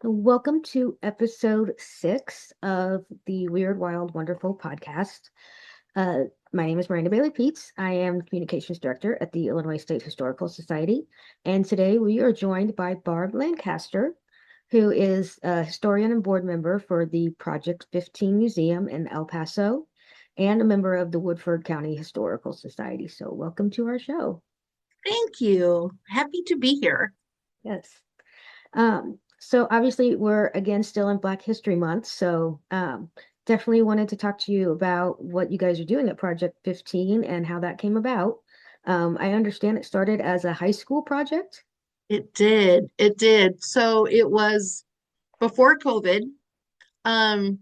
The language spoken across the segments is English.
Welcome to episode 6 of the Weird, Wild, Wonderful podcast. My name is Miranda Bailey Peets. I am Communications Director at the Illinois State Historical Society. And today we are joined by Barb Lancaster, who is a historian and board member for the Project 15 Museum in El Paso and a member of the Woodford County Historical Society. So, welcome to our show. Thank you. Happy to be here. Yes. So obviously we're again still in Black History Month, so definitely wanted to talk to you about what you guys are doing at Project 15 and how that came about. I understand it started as a high school project. It did. It did. So it was before COVID. Um,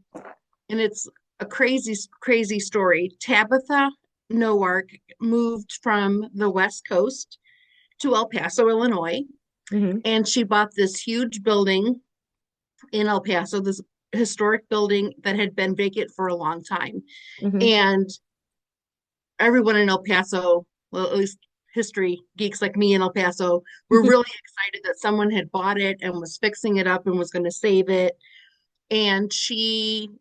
and it's a crazy, crazy story. Tabitha Nowak moved from the West Coast to El Paso, Illinois, Hmm. and she bought this huge building in El Paso, this historic building that had been vacant for a long time. Hmm. And everyone in El Paso, well, at least history geeks like me in El Paso, were really excited that someone had bought it and was fixing it up and was going to save it. And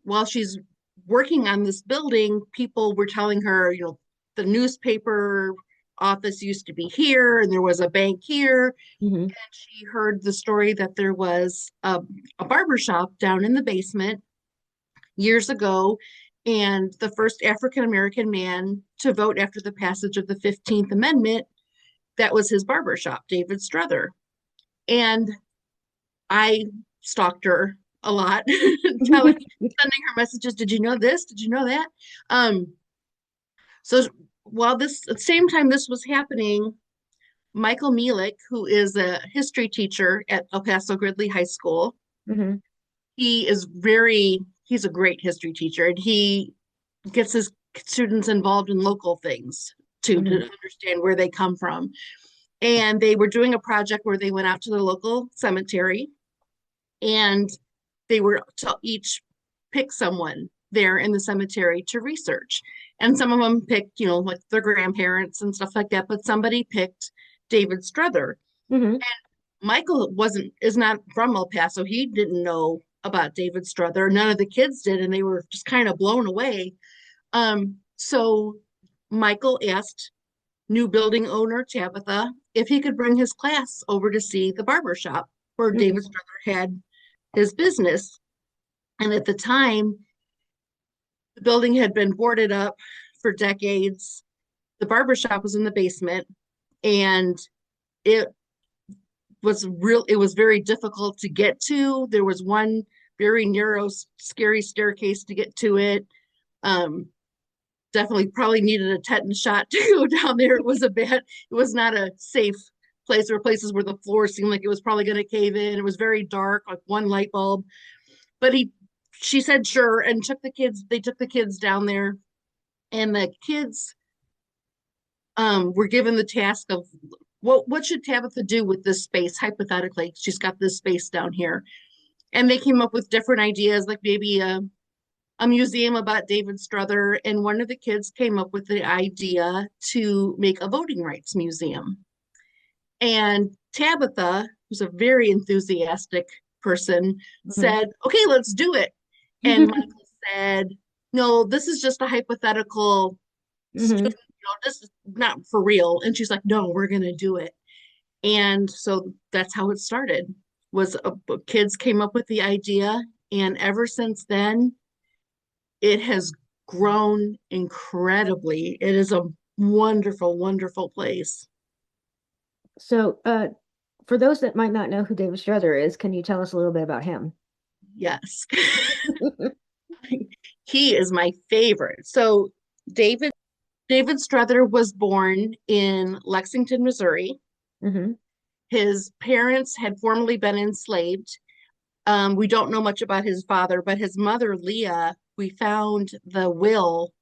while she's working on this building, people were telling her, the newspaper office used to be here and there was a bank here. Hmm. And she heard the story that there was a barber shop down in the basement years ago, and the first African American man to vote after the passage of the 15th Amendment, that was his barber shop, David Strother. And I stalked her a lot, sending her messages. Did you know this? Did you know that? Um, so while at the same time this was happening, Michael Mielek, who is a history teacher at El Paso Gridley High School, Hmm. he's a great history teacher, and he gets his students involved in local things to Hmm. understand where they come from. And they were doing a project where they went out to the local cemetery and they were to each pick someone there in the cemetery to research. And some of them picked, like their grandparents and stuff like that, but somebody picked David Strother. Hmm. Michael is not from El Paso. He didn't know about David Strother. None of the kids did, and they were just kind of blown away. So Michael asked new building owner Tabitha if he could bring his class over to see the barber shop where Hmm. David Strother had his business. And at the time, the building had been boarded up for decades. The barber shop was in the basement, and it it was very difficult to get to. There was one very narrow, scary staircase to get to it. Um, Definitely probably needed a tetanus shot to go down there. It was not a safe place. There were places where the floor seemed like it was probably going to cave in. It was very dark, like one light bulb. But she said sure, and they took the kids down there, and the kids were given the task of what should Tabitha do with this space, hypothetically. She's got this space down here. And they came up with different ideas, like maybe a museum about David Strother, and one of the kids came up with the idea to make a voting rights museum. And Tabitha, who's a very enthusiastic person, Hmm. said, "Okay, let's do it." And Michael said, "No, this is just a hypothetical Hmm. student. This is not for real." And she's like, "No, we're going to do it." And so that's how it started. Kids came up with the idea, and ever since then, it has grown incredibly. It is a wonderful, wonderful place. So, for those that might not know who David Strother is, can you tell us a little bit about him? Yes. He is my favorite. So David David Strother was born in Lexington, Missouri. Hmm. His parents had formerly been enslaved. We don't know much about his father, but his mother, Leah, we found the will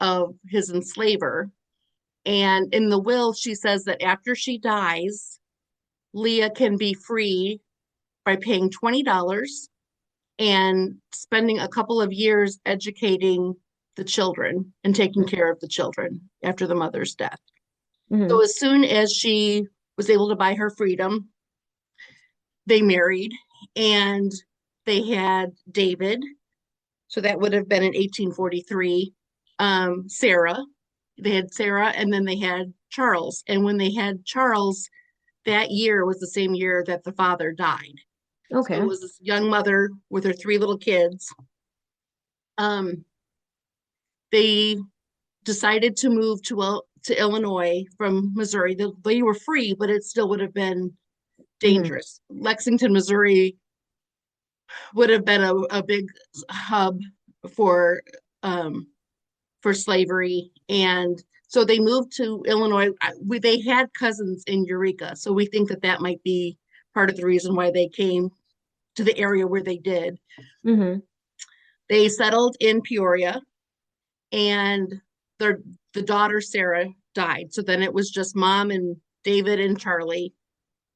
of his enslaver. And in the will, she says that after she dies, Leah can be free by paying $20 and spending a couple of years educating the children and taking care of the children after the mother's death. So Hmm. as soon as she was able to buy her freedom, they married, and they had David. So that would have been in 1843. Sarah, they had Sarah, and then they had Charles. And when they had Charles, that year was the same year that the father died. So it Okay. was this young mother with her three little kids. Um, they decided to move to Illinois from Missouri. They were free, but it still would have been Mm-hmm. dangerous. Lexington, Missouri would have been a big hub for um, for slavery, and so they moved to Illinois. They had cousins in Eureka, so we think that that might be part of the reason why they came to the area where they did. Mm-hmm. They settled in Peoria, and their the daughter Sarah died. So then it was just mom and David and Charlie.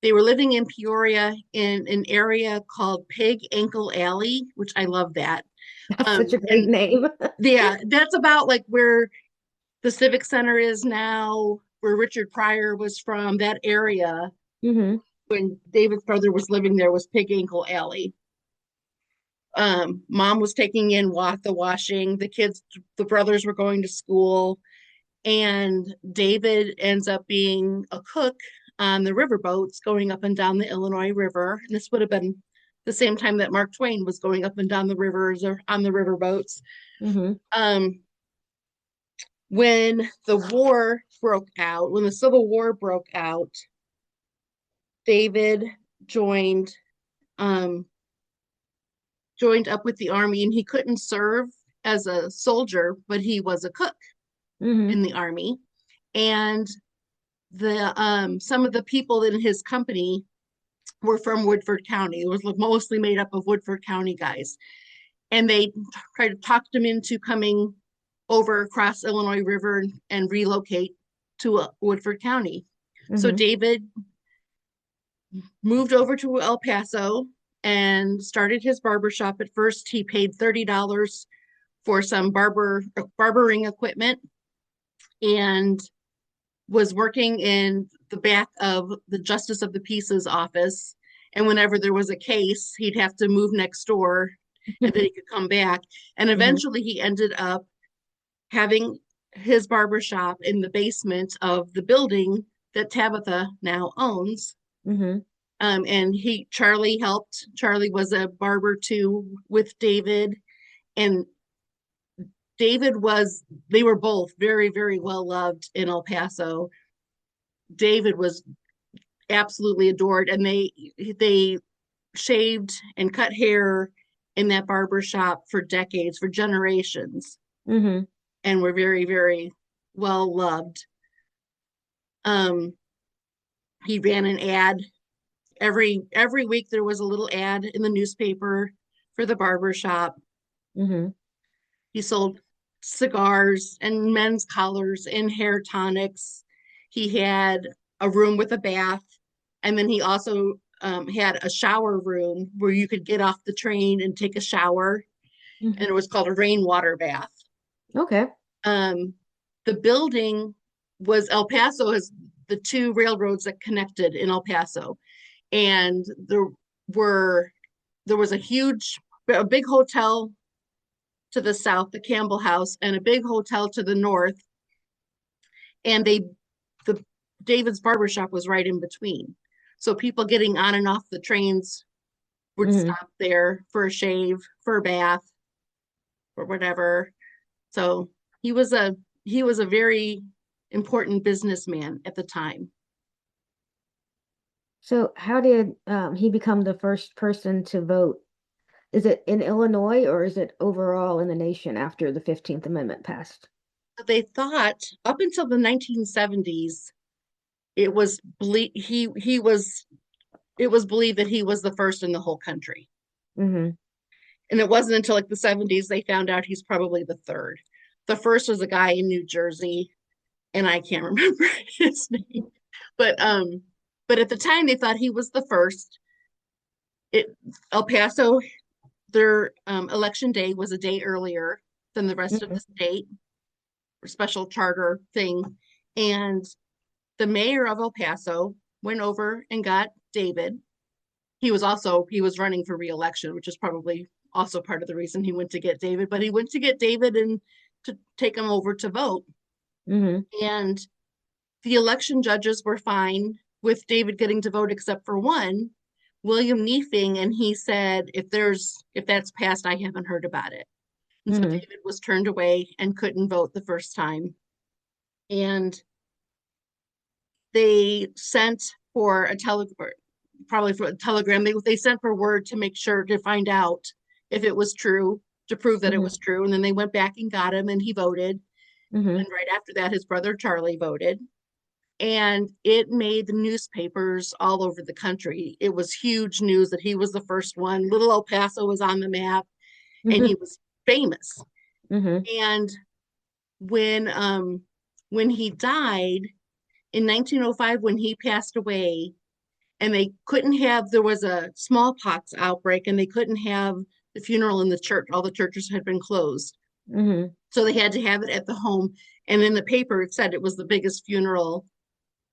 They were living in Peoria in an area called Pig Ankle Alley, which I love that. That's such a great And name. yeah, that's about like where the Civic Center is now, where Richard Pryor was from, that area Mm-hmm. when David's brother was living there was Pig Ankle Alley. Mom was taking in the washing. The kids, the brothers were going to school, and David ends up being a cook on the riverboats going up and down the Illinois River. And this would have been the same time that Mark Twain was going up and down the rivers or on the riverboats. Mm-hmm. Um, when the war broke out, when the Civil War broke out, David joined um, joined up with the army, and he couldn't serve as a soldier, but he was a cook Mm-hmm. in the army. And the some of the people in his company were from Woodford County. It was mostly made up of Woodford County guys, and they tried to talk him into coming over across Illinois River and relocate to Woodford County. So Mm-hmm. David moved over to El Paso and started his barber shop. At first, he paid $30 for some barbering equipment and was working in the back of the Justice of the Peace's office. And whenever there was a case, he'd have to move next door and then he could come back. And Mm-hmm. eventually he ended up having his barber shop in the basement of the building that Tabitha now owns. Mm-hmm. And Charlie helped. Charlie was a barber too with David. And they were both very, very well loved in El Paso. David was absolutely adored, and they shaved and cut hair in that barber shop for decades, for generations, Mm-hmm. and were very, very well loved. Um, he ran an ad every week. There was a little ad in the newspaper for the barber shop. Mm-hmm. He sold cigars and men's collars and hair tonics. He had a room with a bath. And then he also had a shower room where you could get off the train and take a shower. Mm-hmm. And it was called a rainwater bath. Okay. Um, the building was El Paso has the two railroads that connected in El Paso. And were there was a big hotel to the south, the Campbell House, and a big hotel to the north. And the David's barbershop was right in between. So people getting on and off the trains would Mm-hmm. stop there for a shave, for a bath, or whatever. So he was a very important businessman at the time. So how did he become the first person to vote? Is it in Illinois or is it overall in the nation after the 15th Amendment passed? They thought up until the 1970s, it was he was it was believed that he was the first in the whole country. Mm-hmm. And it wasn't until like the 70s they found out he's probably the third. The first was a guy in New Jersey, and I can't remember his name. But but at the time they thought he was the first. It El Paso, their election day was a day earlier than the rest of Mm-hmm. the state, or special charter thing. And the mayor of El Paso went over and got David, he was running for reelection, which is probably also part of the reason he went to get David. But he went to get David and to take him over to vote. Mm-hmm. And the election judges were fine with David getting to vote except for one, William Neefing, and he said, if that's passed, I haven't heard about it. And so Mm-hmm. David was turned away and couldn't vote the first time. And they sent for a telegram, probably for a telegram. They sent for word to make sure to find out if it was true, to prove that it Mm-hmm. was true. And then they went back and got him, and he voted. Mm-hmm. And right after that, his brother Charlie voted. And it made the newspapers all over the country. It was huge news that he was the first one. Little El Paso was on the map, and he Mm-hmm. was famous. Mm-hmm. And when when he died in 1905, when he passed away, and they couldn't have, there was a smallpox outbreak, and they couldn't have the funeral in the church. All the churches had been closed, Mm-hmm. so they had to have it at the home. And in the paper, it said it was the biggest funeral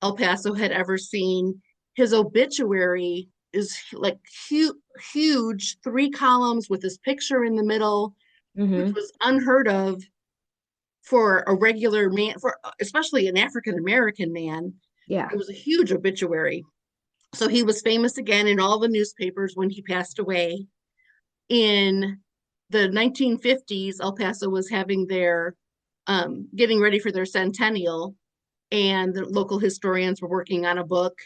El Paso had ever seen. His obituary is like huge, 3 columns with his picture in the middle, which Mm-hmm. was unheard of for a regular man, for especially an African American man. Yeah. It was a huge obituary. So he was famous again in all the newspapers when he passed away. In the 1950s, El Paso was having their getting ready for their centennial, and the local historians were working on a book,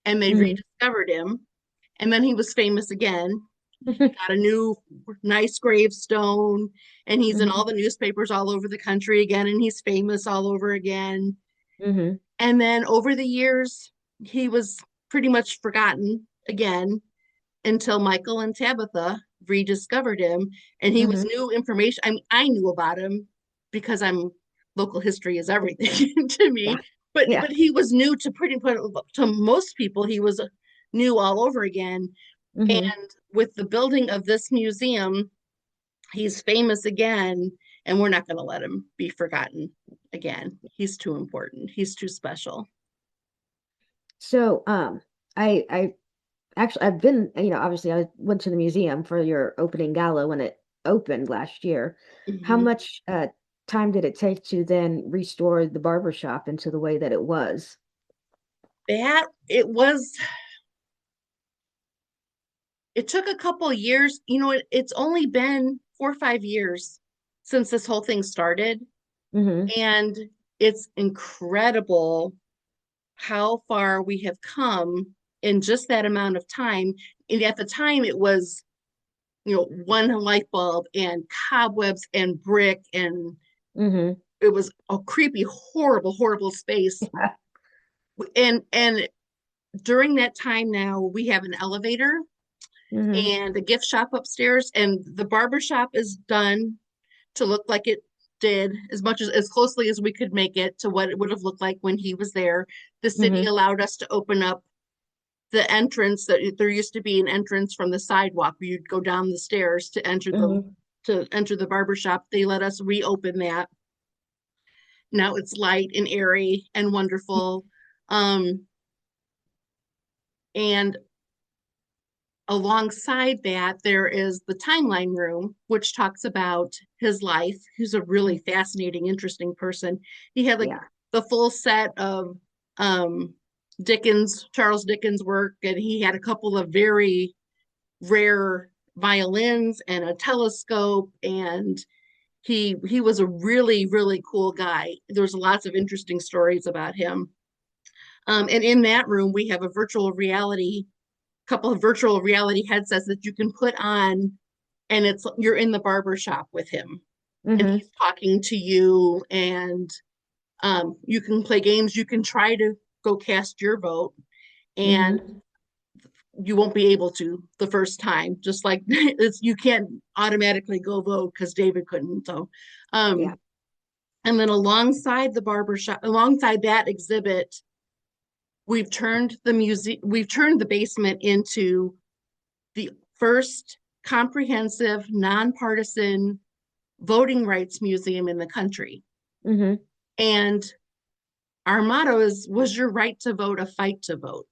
and they Mm-hmm. rediscovered him. And then he was famous again. He got a new nice gravestone, and he's in all Mm-hmm. the newspapers all over the country again, and he's famous all over again. Mm-hmm. And then over the years, he was pretty much forgotten again until Michael and Tabitha rediscovered him, and he was Mm-hmm. new information. I mean, I knew about him because I'm local history is everything to Yeah. me. Yeah. But he was new to pretty much to most people. He was new all over again. Mm-hmm. And with the building of this museum, he's famous again, and we're not going to let him be forgotten again. He's too important. He's too special. So, I actually, I've been, obviously I went to the museum for your opening gala when it opened last year. How Mhm. much time did it take to then restore the barber shop into the way that it was? That it was it took a couple of years. It's only been 4 or 5 years since this whole thing started. Mm-hmm. And it's incredible how far we have come in just that amount of time. And at the time, it was, one light bulb and cobwebs and brick, and Mm-hmm. it was a creepy, horrible, horrible space. And during that time now, we have an elevator Mm-hmm. and a gift shop upstairs, and the barber shop is done to look like it did, as closely as we could make it to what it would have looked like when he was there. The city Mm-hmm. allowed us to open up the entrance. That there used to be an entrance from the sidewalk where you'd go down the stairs Mm-hmm. to enter the barber shop. They let us reopen that. Now it's light and airy and wonderful. Um, and alongside that, there is the timeline room, which talks about his life. He's a really fascinating, interesting person. He had like Yeah. the full set of um, Charles Dickens work, and he had a couple of very rare violins and a telescope, and he was a really, really cool guy. There's lots of interesting stories about him. And in that room, we have a virtual reality couple of virtual reality headsets that you can put on, and you're in the barber shop with him, and Mm-hmm. he's talking to you, and you can play games. You can try to go cast your vote, and Mm-hmm. you won't be able to the first time, just like you can't automatically go vote because David couldn't. So Yeah. um and then alongside that exhibit, we've turned the basement into the first comprehensive, nonpartisan voting rights museum in the country. Mm-hmm. And our motto is, was your right to vote a fight to vote?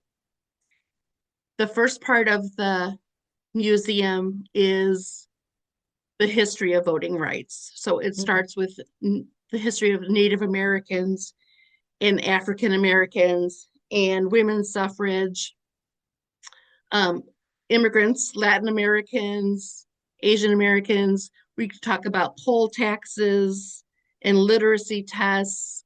The first part of the museum is the history of voting rights. So it Mhm. starts with the history of Native Americans and African Americans and women's suffrage, um, immigrants, Latin Americans, Asian Americans. We could talk about poll taxes and literacy tests.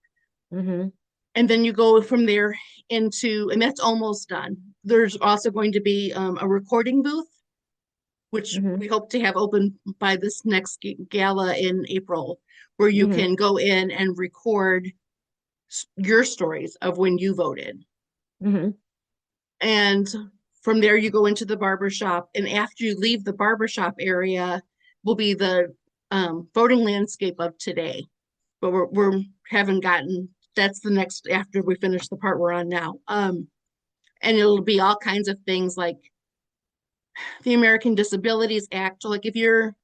Mhm. And then you go from there into, and that's almost done. There's also going to be a recording booth, which Mhm. we hope to have open by this next gala in April, where you Mhm. can go in and record your stories of when you voted. Mhm. And from there, you go into the barber shop. And after you leave the barber shop area, will be the voting landscape of today. But we're haven't gotten that's the next after we finish the part we're on now. And it'll be all kinds of things like the American Disabilities Act. Like if you're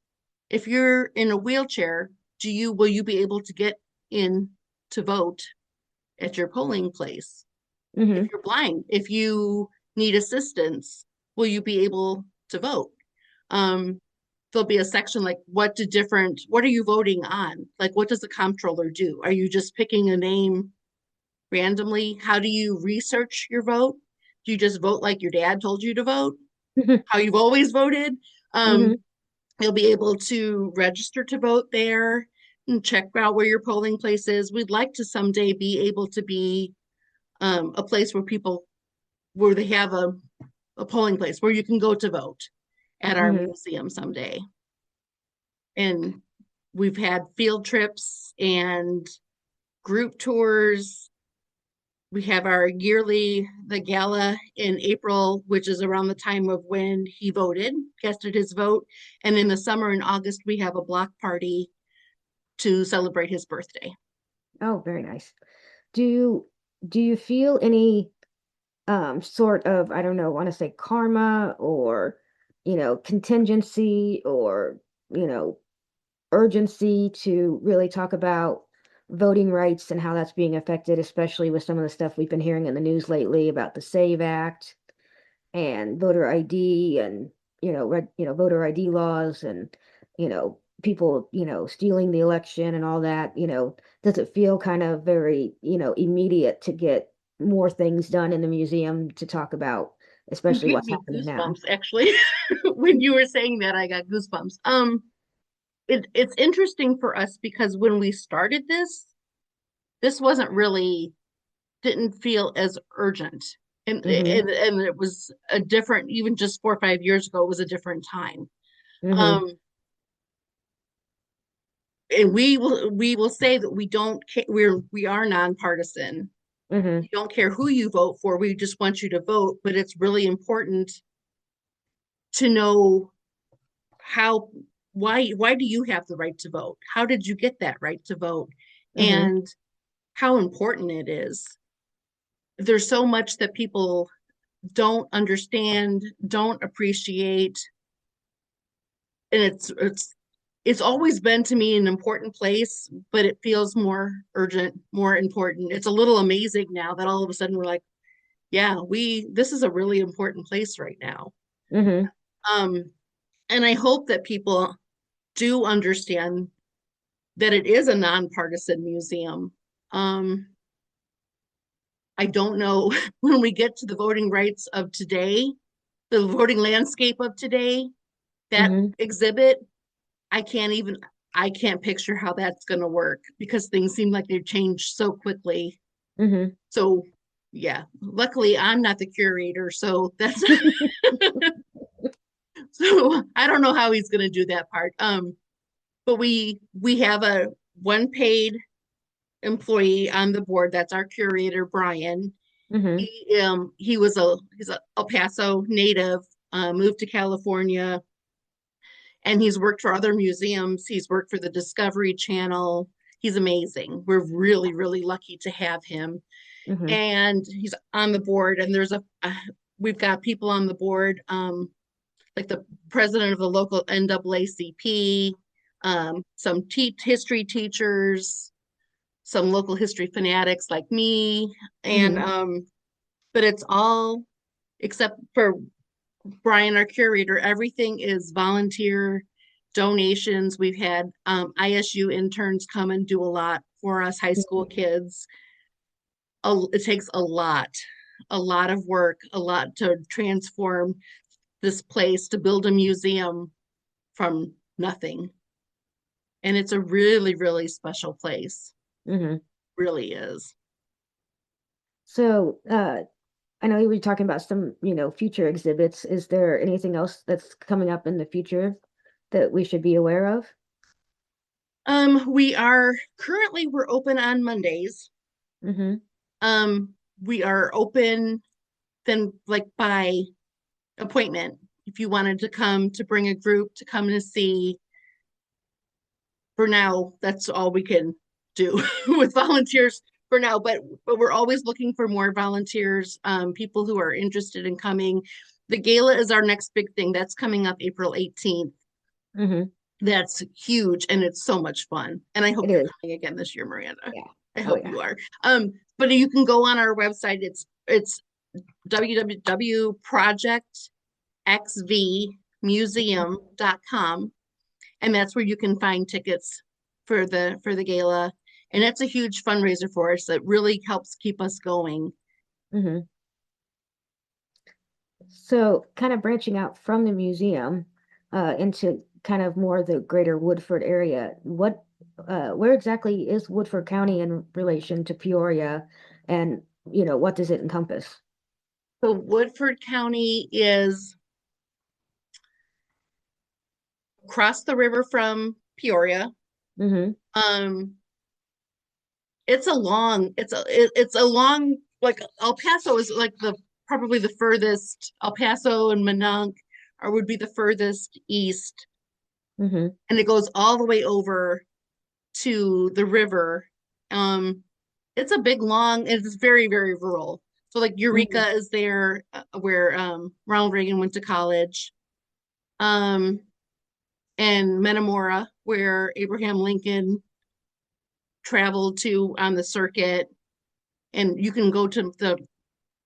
in a wheelchair, do you will you be able to get in to vote at your polling place? If Mhm. you're blind, if you need assistance, will you be able to vote? Um, there'll be a section like what are you voting on? Like what does the comptroller do? Are you just picking a name randomly? How do you research your vote? Do you just vote like your dad told you to vote? Mhm. How you've always voted? Mhm. Um, you'll be able to register to vote there and check out where your polling place is. We'd like to someday be able to be a place where they have a polling place where you can go to vote at our Mhm. museum someday. And we've had field trips and group tours. We have our yearly the gala in April, which is around the time of when he voted, casted his vote. And in the summer in August, we have a block party to celebrate his birthday. Oh, very nice. Do you do you feel any sort of, I don't know, want to say karma or, contingency or, you know, urgency to really talk about voting rights and how that's being affected, especially with some of the stuff we've been hearing in the news lately about the SAVE Act and voter ID and voter ID laws and people stealing the election and all that. Does it feel kind of very immediate to get more things done in the museum to talk about, You especially give what's me happening now? goosebumps, actually. When you were saying that, I got goosebumps. It's interesting for us because when we started this wasn't really didn't feel as urgent. Mm-hmm. And it was a different, even just 4 or 5 years ago, it was a different time. Mm-hmm. Um, and we will say that we don't care, we are nonpartisan. Mm-hmm. We don't care who you vote for. We just want you to vote. But it's really important to know how why do you have the right to vote? How did you get that right to vote? Mm-hmm. And how important it is. There's so much that people don't understand, don't appreciate, and it's always been to me an important place, but it feels more urgent, more important. It's a little amazing now that all of a sudden we're like, yeah, we this is a really important place right now. Mm-hmm. Um, and I hope that people do understand that it is a nonpartisan museum. Um, I don't know when we get to the voting rights of today, the voting landscape of today, that Mm-hmm. exhibit, I can't even I can't picture how that's going to work because things seem like they've changed so quickly. Mm-hmm. So yeah, luckily I'm not the curator, so that's so I don't know how he's going to do that part. But we have a one paid employee on the board. That's our curator, Brian. Mm-hmm. He's a El Paso native, moved to California, and he's worked for other museums. He's worked for the Discovery Channel. He's amazing. We're really, really lucky to have him. Mm-hmm. And he's on the board. And we've got people on the board, like the president of the local NAACP, some history teachers, some local history fanatics like me, and Mm-hmm. but it's all except for Brian, our curator, everything is volunteer donations. We've had ISU interns come and do a lot for us, high school kids. It takes a lot of work, a lot to transform this place, to build a museum from nothing. And it's a really, really special place. Hmm. Really is. So, I know you were talking about some, future exhibits. Is there anything else that's coming up in the future that we should be aware of? We are currently we're open on Mondays. Hmm. Um, we are open then like by appointment. If you wanted to come to bring a group to come to see, for now, that's all we can do with volunteers for now. But we're always looking for more volunteers, people who are interested in coming. The gala is our next big thing. That's coming up April 18th. Hmm. That's huge and it's so much fun. And I hope It you're is. coming again this year, Miranda. Yeah. I Oh, hope yeah. you are. But you can go on our website. It's www.projectxvmuseum.com, and that's where you can find tickets for the gala. And that's a huge fundraiser for us that really helps keep us going. Hmm. So, kind of branching out from the museum into kind of more the greater Woodford area, where exactly is Woodford County in relation to Peoria, and what does it encompass? So Woodford County is across the river from Peoria. Hmm. Um, it's a long, like El Paso is like the probably the furthest. El Paso and Minonk are would be the furthest east, Hmm. and it goes all the way over to the river. Um, it's a big long, it's very, very rural. So like Hmm. Eureka is there, where Ronald Reagan went to college. Um, and Metamora, where Abraham Lincoln traveled to on the circuit. And you can go to the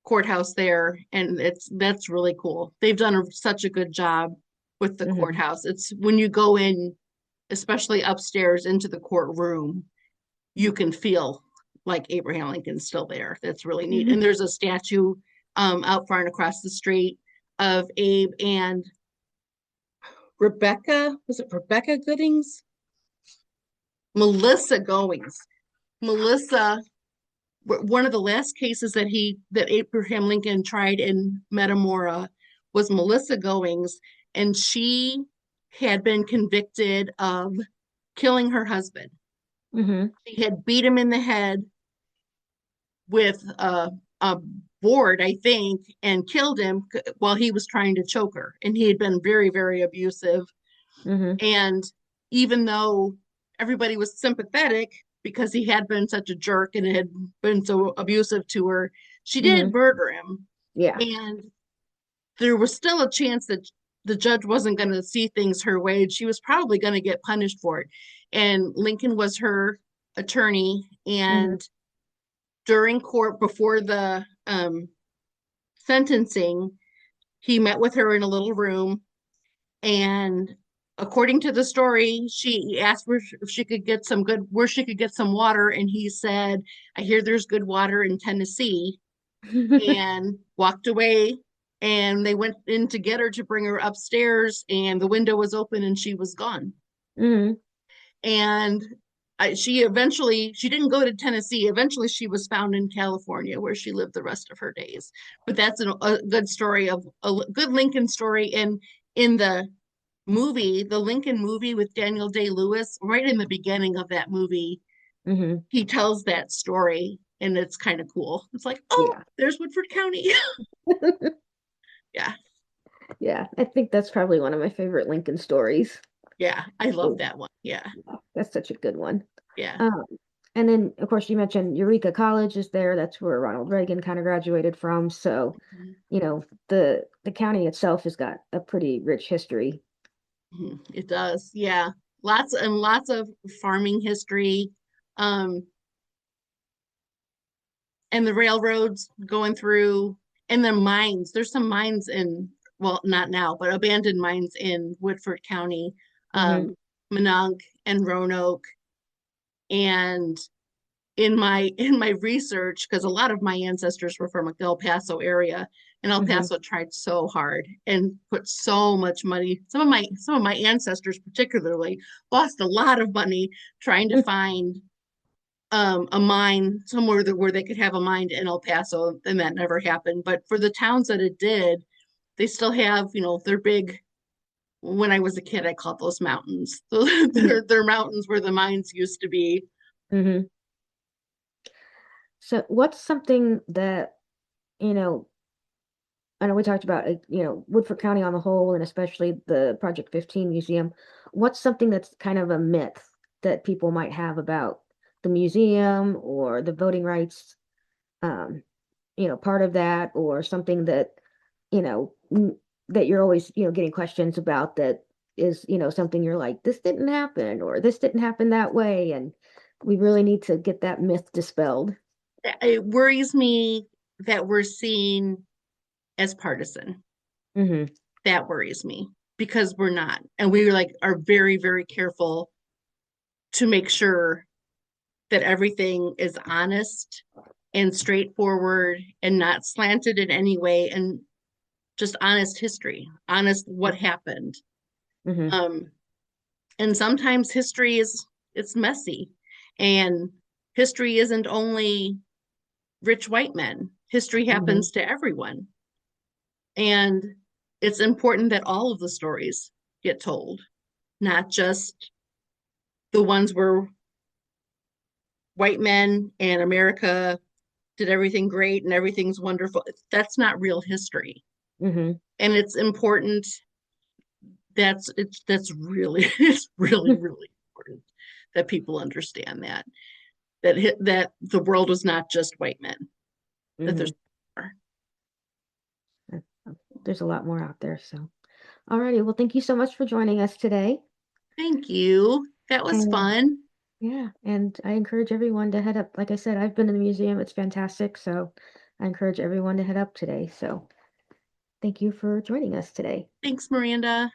courthouse there, and that's really cool. They've done such a good job with the Hmm. courthouse. It's when you go in, especially upstairs into the courtroom, you can feel like Abraham Lincoln's still there. That's really neat. And there's a statue out far and across the street of Abe and Rebecca. Was it Rebecca Goodings? Melissa Goings. Melissa, one of the last cases that Abraham Lincoln tried in Metamora was Melissa Goings, and she had been convicted of killing her husband. Hmm. She had beat him in the head with a board, I think, and killed him while he was trying to choke her. And he had been very, very abusive. Hmm. And even though everybody was sympathetic because he had been such a jerk and had been so abusive to her, she did Hmm. murder him. Yeah. And there was still a chance that the judge wasn't going to see things her way. She was probably going to get punished for it. And Lincoln was her attorney. Hmm. And during court, before the sentencing, he met with her in a little room, and according to the story, she asked if she could get where she could get some water, and he said, "I hear there's good water in Tennessee," and walked away. And they went in to get her to bring her upstairs, and the window was open, and she was gone. Hmm. And she didn't go to Tennessee. Eventually, she was found in California, where she lived the rest of her days. But that's a good story of a good Lincoln story. And in the Lincoln movie with Daniel Day-Lewis, right in the beginning of that movie, Hmm. he tells that story, and it's kind of cool. It's like, oh, Yeah. there's Woodford County. Yeah, Yeah. I think that's probably one of my favorite Lincoln stories. yeah, I love Oh, that one. Yeah, yeah, that's such a good one. yeah. Um, and then, of course, you mentioned Eureka College is there. That's where Ronald Reagan kind of graduated from. So, the county itself has got a pretty rich history. Mhm. It does. Yeah. Lots of farming history. Um, and the railroads going through, and the mines. There's some mines in well, not now, but abandoned mines in Woodford County, Mm-hmm. um, Mononk and Roanoke. And in my research, because a lot of my ancestors were from the El Paso area, and El Mm-hmm. Paso tried so hard and put so much money. Some of my ancestors particularly lost a lot of money trying to find a mine somewhere where they could have a mine in El Paso, and that never happened. But for the towns that it did, they still have, their big. When I was a kid, I called those mountains. They're mountains where the mines used to be. Mm-hmm. So what's something that, you know, I know we talked about, Woodford County on the whole, and especially the Project 15 Museum. What's something that's kind of a myth that people might have about the museum or the voting rights, um, part of that, or something that, you know, that you're always, getting questions about that is, something you're like, this didn't happen, or this didn't happen that way, and we really need to get that myth dispelled. It worries me that we're seen as partisan. Hmm. That worries me because we're not. And we like are very, very careful to make sure that everything is honest and straightforward and not slanted in any way, and just honest history, honest what happened. Hmm. Um, and sometimes history is it's messy, and history isn't only rich white men. History Hmm. happens to everyone. And it's important that all of the stories get told, not just the ones where white men and America did everything great and everything's wonderful. That's not real history. Hmm. And it's important that's really it's really really important that people understand that the world is not just white men, that Hmm. there's more. There's a lot more out there. So, alrighty. Well, thank you so much for joining us today. Thank you. That was And fun. yeah, and I encourage everyone to head up. Like I said, I've been in the museum. It's fantastic. So I encourage everyone to head up today. So thank you for joining us today. Thanks, Miranda.